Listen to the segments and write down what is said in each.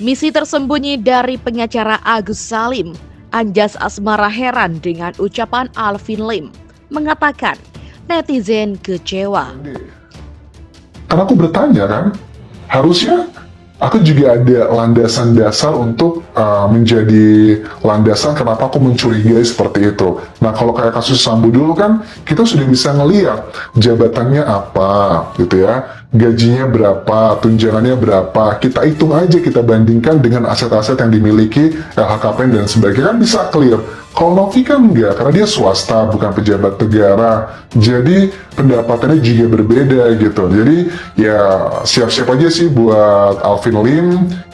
Misi tersembunyi dari pengacara Agus Salim. Anjas Asmara heran dengan ucapan Alvin Lim, mengatakan netizen kecewa. Karena aku bertanya kan, harusnya aku juga ada landasan dasar untuk menjadi landasan kenapa aku mencurigai seperti itu. Nah kalau kayak kasus Sambo dulu kan, kita sudah bisa ngeliat jabatannya apa gitu ya, gajinya berapa, tunjangannya berapa, kita hitung aja, kita bandingkan dengan aset-aset yang dimiliki LHKPN dan sebagainya, kan bisa clear. Kalau Novi kan enggak, karena dia swasta, bukan pejabat negara, jadi pendapatannya juga berbeda gitu. Jadi ya siap-siap aja sih buat Alvin Lim,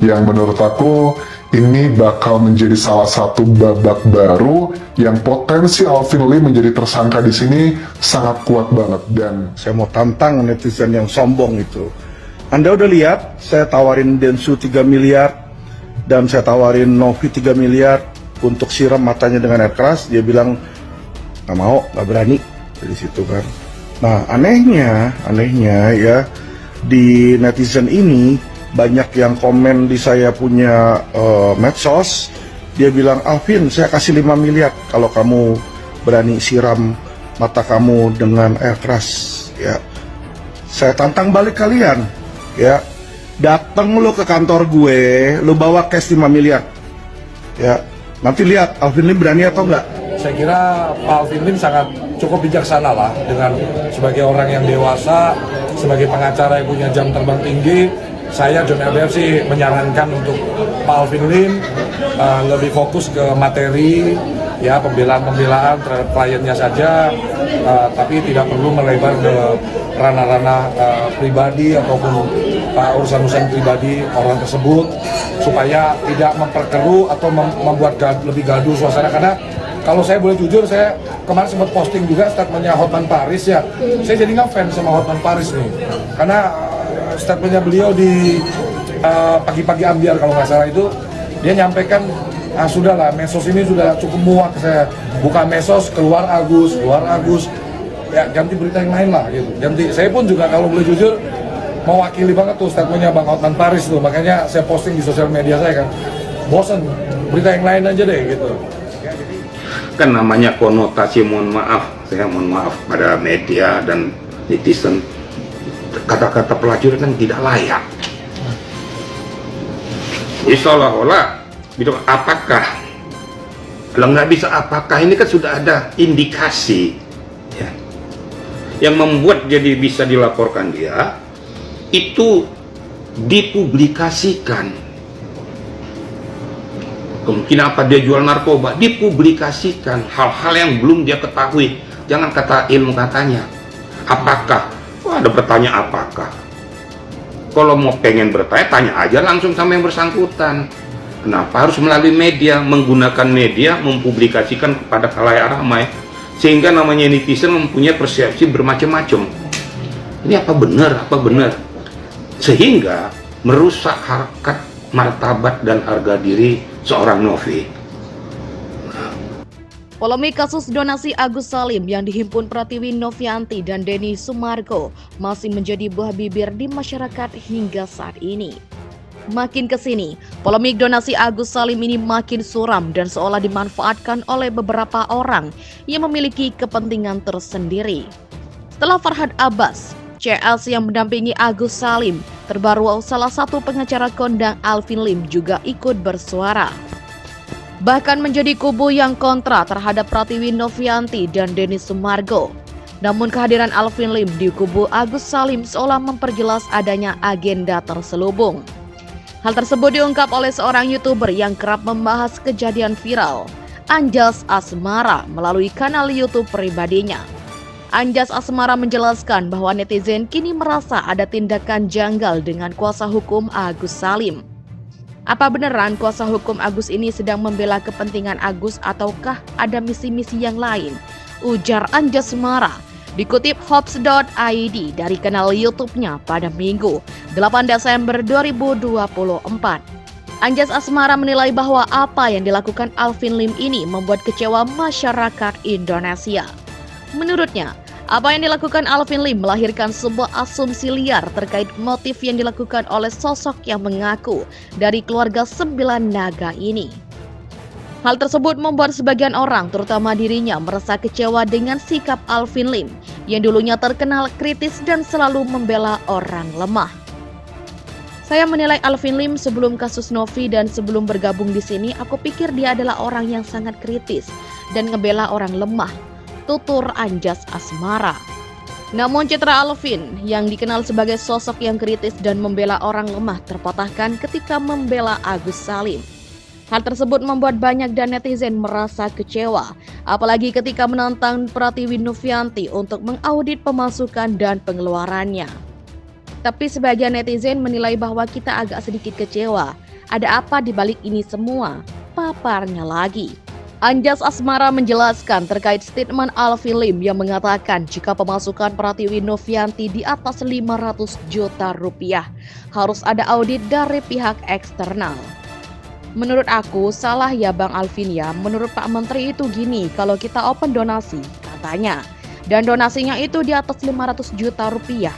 yang menurut aku ini bakal menjadi salah satu babak baru yang potensi Alvin Lim menjadi tersangka di sini sangat kuat banget. Dan saya mau tantang netizen yang sombong itu. Anda udah lihat, saya tawarin Densu 3 miliar dan saya tawarin Novi 3 miliar untuk siram matanya dengan air keras. Dia bilang nggak mau, nggak berani dari situ kan. Nah anehnya ya, di netizen ini banyak yang komen di saya punya medsos. Dia bilang, Alvin saya kasih 5 miliar kalau kamu berani siram mata kamu dengan air keras ya. Saya tantang balik kalian ya, datang lo ke kantor gue, lo bawa cash 5 miliar ya. Nanti lihat Alvin Lim berani atau enggak. Saya kira Pak Alvin Lim sangat cukup bijaksana lah, dengan sebagai orang yang dewasa, sebagai pengacara yang punya jam terbang tinggi. Saya John LDF sih menyarankan untuk Pak Alvin Lim lebih fokus ke materi ya, pembelaan terhadap kliennya saja, tapi tidak perlu melebar ke ranah-ranah pribadi ataupun urusan-urusan pribadi orang tersebut, supaya tidak memperkeruh atau membuat lebih gaduh suasana. Karena kalau saya boleh jujur, saya kemarin sempat posting juga statementnya Hotman Paris ya. Saya jadi ngefans sama Hotman Paris nih, karena statementnya beliau di pagi-pagi ambiar kalau nggak salah itu, dia nyampaikan sudahlah, medsos ini sudah cukup muak, saya buka medsos keluar Agus ya, ganti berita yang lain lah gitu. Ganti, saya pun juga kalau boleh jujur mewakili banget tuh statementnya Bang Hotman Paris tuh, makanya saya posting di sosial media saya kan, bosen berita yang lain aja deh gitu. Kan namanya konotasi saya mohon maaf pada media dan netizen, kata-kata pelacur kan tidak layak. Jadi seolah-olah bilang apakah, kalau nggak bisa apakah, ini kan sudah ada indikasi ya, yang membuat jadi bisa dilaporkan dia, itu dipublikasikan. Mungkin apa dia jual narkoba, dipublikasikan hal-hal yang belum dia ketahui. Jangan kata ilmu katanya. Apakah? Ada bertanya apakah. Kalau mau pengen bertanya, tanya aja langsung sama yang bersangkutan. Kenapa harus melalui media, menggunakan media, mempublikasikan kepada khalayak ramai, sehingga namanya netizen mempunyai persepsi bermacam-macam. Ini apa benar, sehingga merusak harkat, martabat, dan harga diri seorang Novi. Polemik kasus donasi Agus Salim yang dihimpun Pratiwi Novianti dan Denny Sumargo masih menjadi buah bibir di masyarakat hingga saat ini. Makin kesini, polemik donasi Agus Salim ini makin suram dan seolah dimanfaatkan oleh beberapa orang yang memiliki kepentingan tersendiri. Setelah Farhad Abbas, CS yang mendampingi Agus Salim, terbaru salah satu pengacara kondang Alvin Lim juga ikut bersuara. Bahkan menjadi kubu yang kontra terhadap Pratiwi Novianti dan Denny Sumargo. Namun kehadiran Alvin Lim di kubu Agus Salim seolah memperjelas adanya agenda terselubung. Hal tersebut diungkap oleh seorang YouTuber yang kerap membahas kejadian viral, Anjas Asmara, melalui kanal YouTube pribadinya. Anjas Asmara menjelaskan bahwa netizen kini merasa ada tindakan janggal dengan kuasa hukum Agus Salim. Apa beneran kuasa hukum Agus ini sedang membela kepentingan Agus ataukah ada misi-misi yang lain? Ujar Anjas Asmara. Dikutip Hops.id dari kanal YouTube-nya pada Minggu 8 Desember 2024. Anjas Asmara menilai bahwa apa yang dilakukan Alvin Lim ini membuat kecewa masyarakat Indonesia. Menurutnya, Apa yang dilakukan Alvin Lim melahirkan sebuah asumsi liar terkait motif yang dilakukan oleh sosok yang mengaku dari keluarga 9 naga ini. Hal tersebut membuat sebagian orang, terutama dirinya, merasa kecewa dengan sikap Alvin Lim yang dulunya terkenal kritis dan selalu membela orang lemah. Saya menilai Alvin Lim sebelum kasus Novi dan sebelum bergabung di sini, aku pikir dia adalah orang yang sangat kritis dan ngebela orang lemah, tutur Anjas Asmara. Namun citra Alvin yang dikenal sebagai sosok yang kritis dan membela orang lemah terpatahkan ketika membela Agus Salim. Hal tersebut membuat banyak dan netizen merasa kecewa, apalagi ketika menantang Pratiwi Novianti untuk mengaudit pemasukan dan pengeluarannya. Tapi sebagian netizen menilai bahwa kita agak sedikit kecewa. Ada apa di balik ini semua? Paparnya lagi. Anjas Asmara menjelaskan terkait statement Alvin Lim yang mengatakan jika pemasukan Pratiwi Novianti di atas 500 juta rupiah harus ada audit dari pihak eksternal. Menurut aku salah ya Bang Alvin ya, menurut Pak Menteri itu gini, kalau kita open donasi katanya dan donasinya itu di atas 500 juta rupiah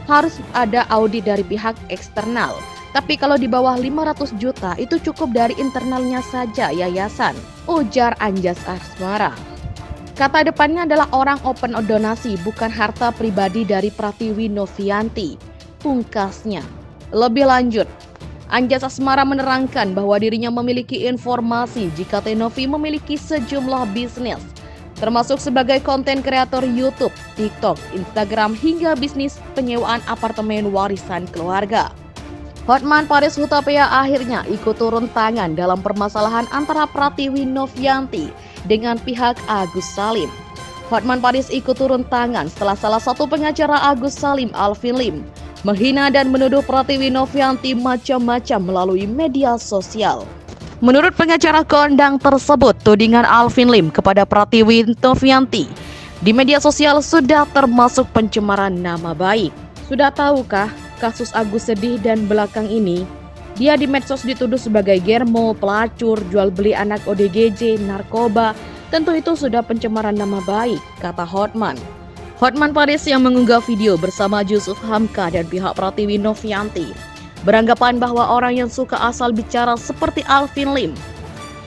harus ada audit dari pihak eksternal. Tapi kalau di bawah 500 juta itu cukup dari internalnya saja yayasan, ujar Anjas Asmara. Kata depannya adalah orang open donasi bukan harta pribadi dari Pratiwi Novianti, pungkasnya. Lebih lanjut, Anjas Asmara menerangkan bahwa dirinya memiliki informasi jika Tenovi memiliki sejumlah bisnis, termasuk sebagai konten kreator YouTube, TikTok, Instagram, hingga bisnis penyewaan apartemen warisan keluarga. Hotman Paris Hutapea akhirnya ikut turun tangan dalam permasalahan antara Pratiwi Novianti dengan pihak Agus Salim. Hotman Paris ikut turun tangan setelah salah satu pengacara Agus Salim, Alvin Lim, menghina dan menuduh Pratiwi Novianti macam-macam melalui media sosial. Menurut pengacara kondang tersebut, tudingan Alvin Lim kepada Pratiwi Novianti di media sosial sudah termasuk pencemaran nama baik. Sudah tahukah kasus Agus Sedih dan belakang ini? Dia di medsos dituduh sebagai germo, pelacur, jual beli anak ODGJ, narkoba. Tentu itu sudah pencemaran nama baik, kata Hotman. Hotman Paris yang mengunggah video bersama Yusuf Hamka dan pihak Pratiwi Novianti beranggapan bahwa orang yang suka asal bicara seperti Alvin Lim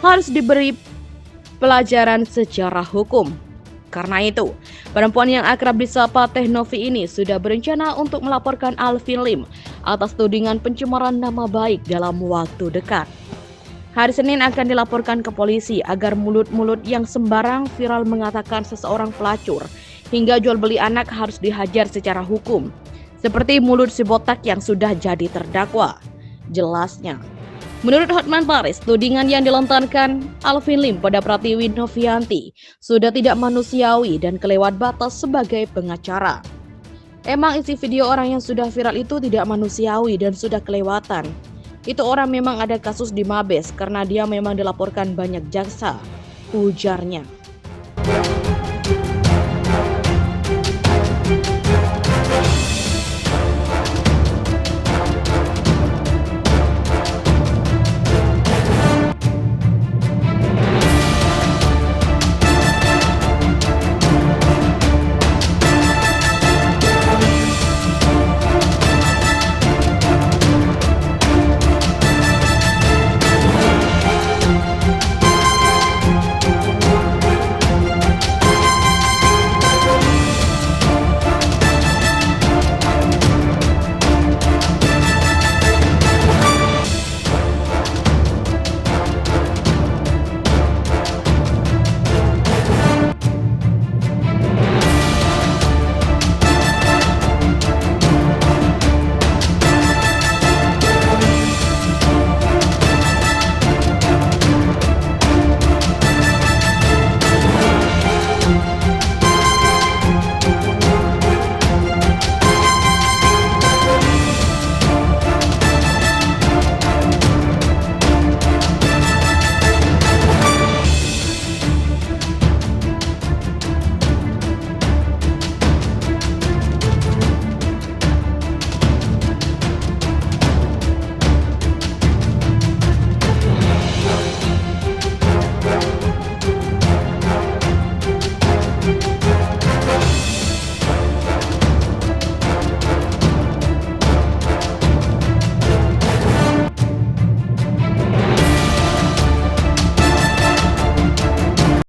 harus diberi pelajaran secara hukum. Karena itu, perempuan yang akrab disapa Teh Novi ini sudah berencana untuk melaporkan Alvin Lim atas tudingan pencemaran nama baik dalam waktu dekat. Hari Senin akan dilaporkan ke polisi agar mulut-mulut yang sembarang viral mengatakan seseorang pelacur hingga jual beli anak harus dihajar secara hukum. Seperti mulut si botak yang sudah jadi terdakwa. Jelasnya. Menurut Hotman Paris, tudingan yang dilontarkan Alvin Lim pada Pratiwi Novianti sudah tidak manusiawi dan kelewat batas sebagai pengacara. Emang isi video orang yang sudah viral itu tidak manusiawi dan sudah kelewatan. Itu orang memang ada kasus di Mabes karena dia memang dilaporkan banyak jaksa, ujarnya.